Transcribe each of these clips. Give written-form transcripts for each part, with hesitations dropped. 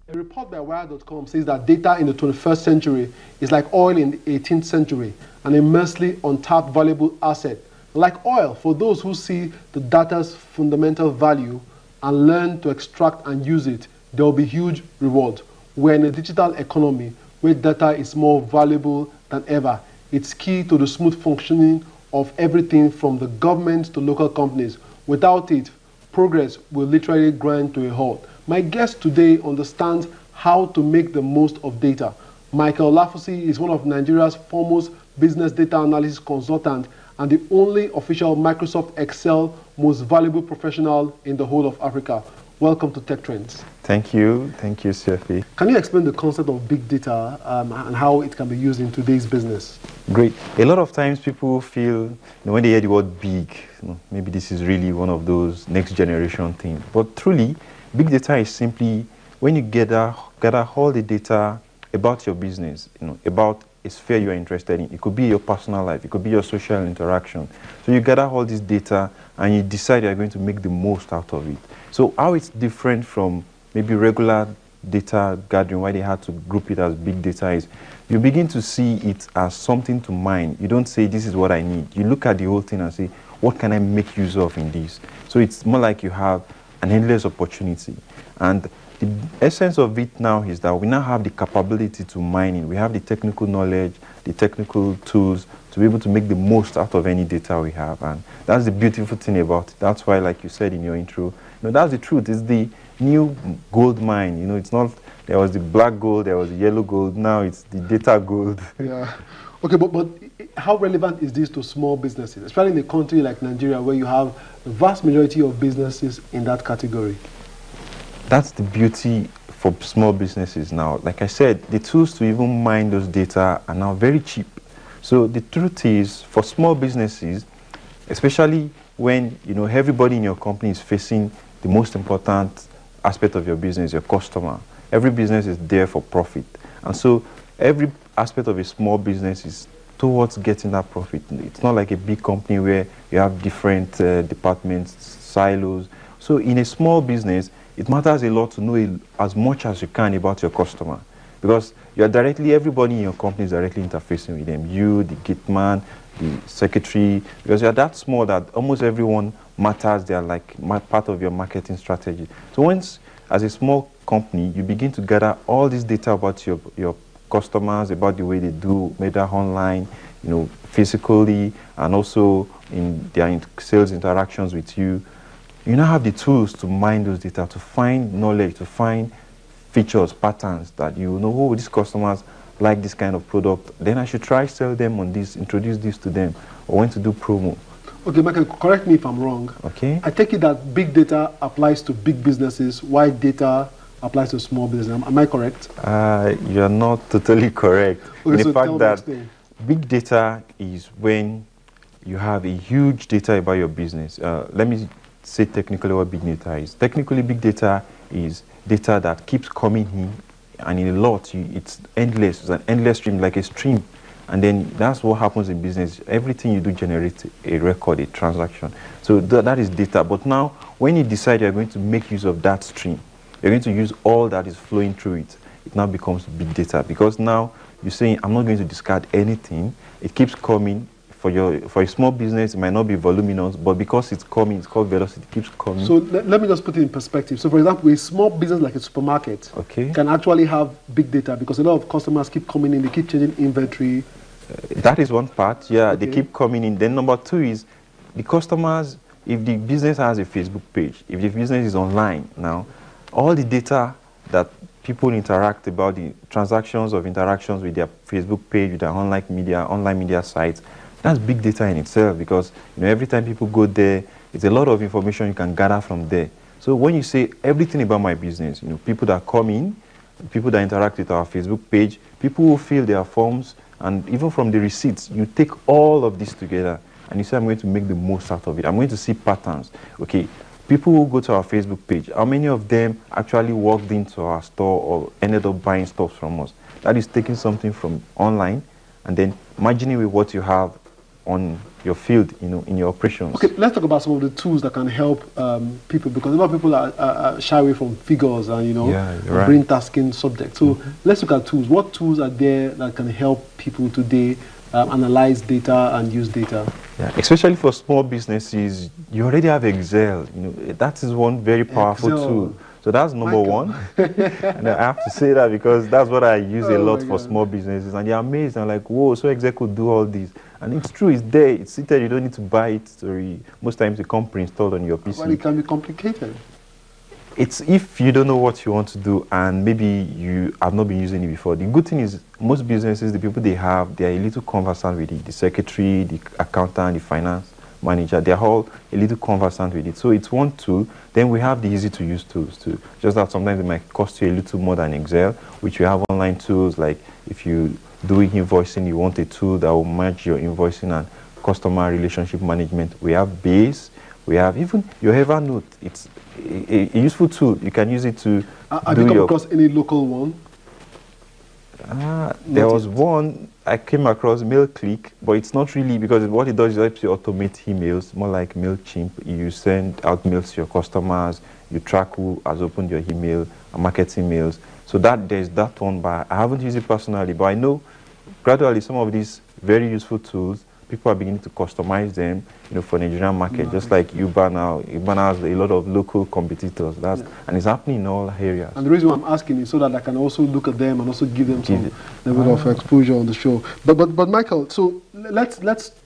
A report by Wire.com says that data in the 21st century is like oil in the 18th century, an immensely untapped valuable asset. Like oil, for those who see the data's fundamental value and learn to extract and use it, there will be huge reward. We're in a digital economy where data is more valuable than ever. It's key to the smooth functioning of everything from the government to local companies. Without it, progress will literally grind to a halt. My guest today understands how to make the most of data. Michael Olafusi is one of Nigeria's foremost business data analysis consultants and the only official Microsoft Excel most valuable professional in the whole of Africa. Welcome to Tech Trends. Thank you, Sefi. Can you explain the concept of big data and how it can be used in today's business? Great. A lot of times people feel, when they hear the word big, maybe this is really one of those next generation things. But truly, big data is simply when you gather all the data about your business, about a sphere you are interested in. It could be your personal life, it could be your social interaction. So you gather all this data and you decide you are going to make the most out of it. So how it's different from maybe regular data gathering, why they had to group it as big data, is you begin to see it as something to mine. You don't say, this is what I need. You look at the whole thing and say, what can I make use of in this? So it's more like you have an endless opportunity. And the essence of it now is that we now have the capability to mine it. We have the technical knowledge, the technical tools to be able to make the most out of any data we have. And that's the beautiful thing about it. That's why, like you said in your intro, that's the truth. It's the new gold mine. It's not, there was the black gold, there was the yellow gold, now it's the data gold. Yeah. Okay, but how relevant is this to small businesses, especially in a country like Nigeria where you have the vast majority of businesses in that category? That's the beauty for small businesses now. Like I said, the tools to even mine those data are now very cheap. So the truth is, for small businesses, especially when everybody in your company is facing the most important aspect of your business, your customer. Every business is there for profit. And so every aspect of a small business is towards getting that profit. It's not like a big company where you have different departments, silos. So in a small business, it matters a lot to know as much as you can about your customer, because everybody in your company is directly interfacing with them. You, the gate man, the secretary, because you're that small that almost everyone matters. They're like part of your marketing strategy. So once, as a small company, you begin to gather all this data about your customers, about the way they do, whether online, physically, and also in their sales interactions with you. You now have the tools to mine those data, to find knowledge, to find features, patterns that oh, these customers like this kind of product, then I should try sell them on this, introduce this to them, or when to do promo. Okay, Michael, correct me if I'm wrong. Okay. I take it that big data applies to big businesses, while data applies to small business. Am I correct? You're not totally correct. Okay, in the fact that explain. Big data is when you have a huge data about your business. Let me say technically what big data is. Technically, big data is data that keeps coming in, and in a lot, it's endless. It's an endless stream, like a stream. And then that's what happens in business. Everything you do generates a record, a transaction. So that is data. But now, when you decide you're going to make use of that stream, you're going to use all that is flowing through it, it now becomes big data. Because now you're saying, I'm not going to discard anything. It keeps coming. For a small business, it might not be voluminous, but because it's coming, it's called velocity, it keeps coming. So let me just put it in perspective. So for example, a small business like a supermarket can actually have big data because a lot of customers keep coming in, they keep changing inventory. That is one part, yeah, they keep coming in. Then number two is the customers, if the business has a Facebook page, if the business is online now, all the data that people interact about, the transactions of interactions with their Facebook page, with their online media sites, that's big data in itself, because every time people go there, it's a lot of information you can gather from there. So when you say everything about my business, people that come in, people that interact with our Facebook page, people who fill their forms, and even from the receipts, you take all of this together and you say, I'm going to make the most out of it. I'm going to see patterns. Okay, people who go to our Facebook page, how many of them actually walked into our store or ended up buying stuff from us? That is taking something from online and then margining with what you have on your field, in your operations. Okay, let's talk about some of the tools that can help people, because a lot of people are shy away from figures and brain tasking subjects. So let's look at tools. What tools are there that can help people today analyze data and use data? Yeah, especially for small businesses, you already have Excel. That is one very powerful tool. So that's number one. And I have to say that because that's what I use a lot for small businesses. And they're amazed. I'm like, whoa, so Excel could do all this. And it's true, it's there, it's seated, you don't need to buy it. Most times it comes pre-installed on your PC. But it can be complicated. It's if you don't know what you want to do and maybe you have not been using it before. The good thing is most businesses, the people they have, they are a little conversant with it. The secretary, the accountant, the finance manager, they're all a little conversant with it. So it's one tool. Then we have the easy to use tools too. Just that sometimes it might cost you a little more than Excel, which we have online tools like if you doing invoicing, you want a tool that will match your invoicing and customer relationship management. We have Base, we have even your Evernote. It's a useful tool. You can use it to have you come across any local one? There was one I came across, MailClick, but it's not really, because what it does is helps you automate emails, more like MailChimp. You send out mails to your customers, you track who has opened your email, and marketing mails. So there's that one, but I haven't used it personally, but I know gradually some of these very useful tools, people are beginning to customize them, for the Nigerian market, just like Uber now. Uber has a lot of local competitors, and it's happening in all areas. And the reason why I'm asking is so that I can also look at them and also give them some level of exposure on the show. But Michael, so let's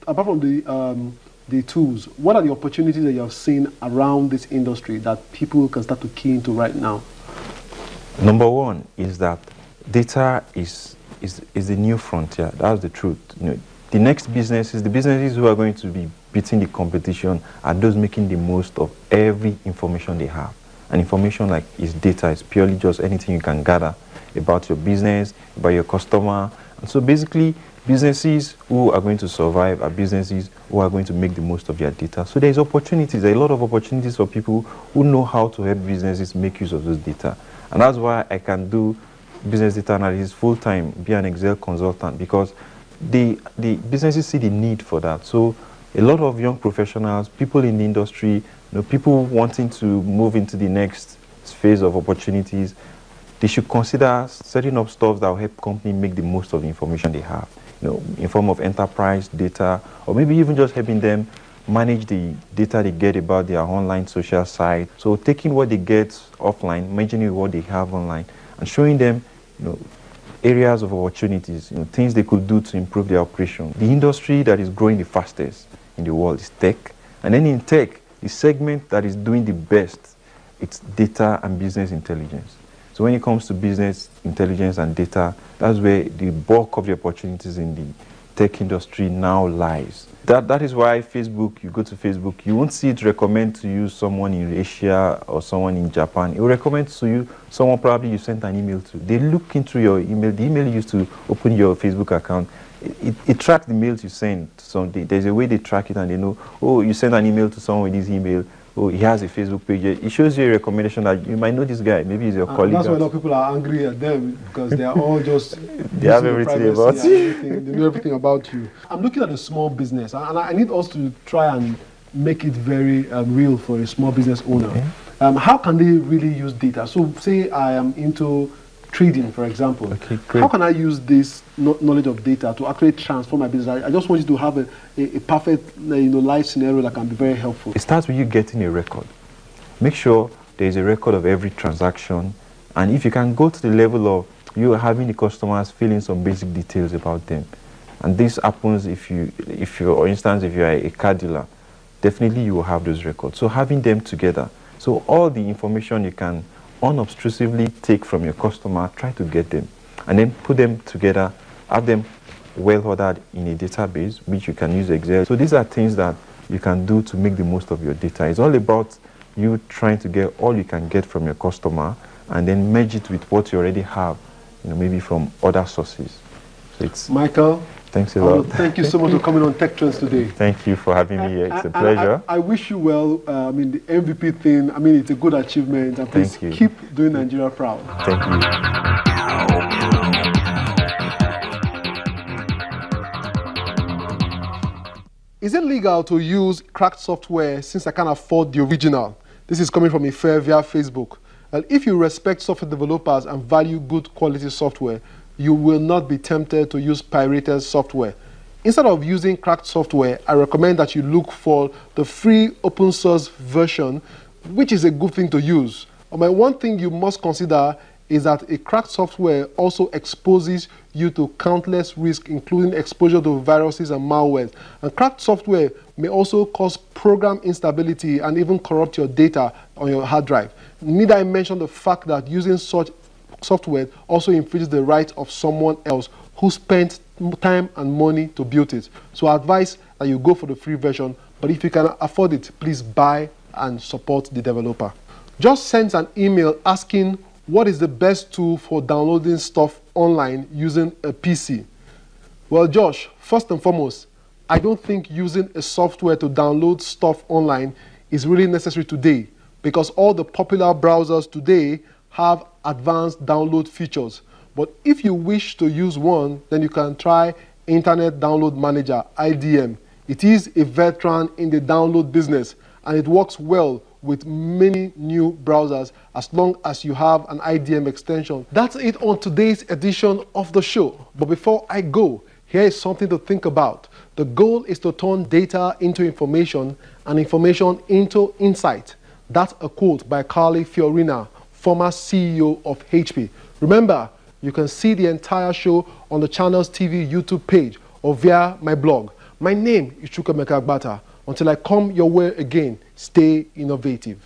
apart from the tools, what are the opportunities that you have seen around this industry that people can start to key into right now? Number one is that data is the new frontier. That's the truth. The next businesses, the businesses who are going to be beating the competition are those making the most of every information they have. And information like is data, is purely just anything you can gather about your business, about your customer. And so basically, businesses who are going to survive are businesses who are going to make the most of their data. So there's opportunities, there are a lot of opportunities for people who know how to help businesses make use of those data. And that's why I can do business data analysis full-time, be an Excel consultant, because the businesses see the need for that. So a lot of young professionals, people in the industry, people wanting to move into the next phase of opportunities, they should consider setting up stuff that will help company make the most of the information they have, in form of enterprise data, or maybe even just helping them manage the data they get about their online social site. So taking what they get offline, merging what they have online, and showing them, areas of opportunities, things they could do to improve their operation. The industry that is growing the fastest in the world is tech. And then in tech, the segment that is doing the best, it's data and business intelligence. So when it comes to business intelligence and data, that's where the bulk of the opportunities in the tech industry now lies. That is why Facebook, you go to Facebook, you won't see it recommend to you someone in Asia or someone in Japan. It will recommend to you someone probably you sent an email to. They look into your email, the email you used to open your Facebook account. It tracks the mails you send. So there's a way they track it and they know, oh, you send an email to someone with this email. Oh, he has a Facebook page. It shows you a recommendation that you might know this guy. Maybe he's your colleague. That's why a lot of people are angry at them, because they are all just they have everything about you. They know everything about you. I'm looking at a small business, and I need us to try and make it very real for a small business owner. Okay. How can they really use data? So say I am into trading, for example. Okay, great. How can I use this knowledge of data to actually transform my business? I just want you to have a perfect life scenario that can be very helpful. It starts with you getting a record. Make sure there is a record of every transaction, and if you can go to the level of you having the customers filling some basic details about them. And this happens if you, for instance, if you are a car dealer, definitely you will have those records. So having them together, so all the information you can unobtrusively take from your customer, try to get them, and then put them together, have them well ordered in a database, which you can use Excel. So these are things that you can do to make the most of your data. It's all about you trying to get all you can get from your customer and then merge it with what you already have, maybe from other sources. So it's Michael, thanks a lot. Thank you so much for coming on Tech Trends today. Thank you for having me here. It's a pleasure. I wish you well. The MVP thing, it's a good achievement. And please keep doing Nigeria proud. Thank you. Is it legal to use cracked software since I can't afford the original? This is coming from Ife via Facebook. And if you respect software developers and value good quality software, you will not be tempted to use pirated software. Instead of using cracked software, I recommend that you look for the free open source version, which is a good thing to use. But one thing you must consider is that a cracked software also exposes you to countless risks, including exposure to viruses and malware. And cracked software may also cause program instability and even corrupt your data on your hard drive. Need I mention the fact that using such software also infringes the right of someone else who spent time and money to build it. So I advise that you go for the free version, but if you can afford it, please buy and support the developer. Just send an email asking what is the best tool for downloading stuff online using a PC. Well, Josh, first and foremost, I don't think using a software to download stuff online is really necessary today, because all the popular browsers today have advanced download features. But if you wish to use one, then you can try Internet Download Manager, IDM. It is a veteran in the download business, and it works well with many new browsers as long as you have an IDM extension. That's it on today's edition of the show. But before I go, here is something to think about. The goal is to turn data into information and information into insight. That's a quote by Carly Fiorina, former CEO of HP. Remember, you can see the entire show on the Channels TV YouTube page or via my blog. My name is Chukwuemeka Agbata. Until I come your way again, stay innovative.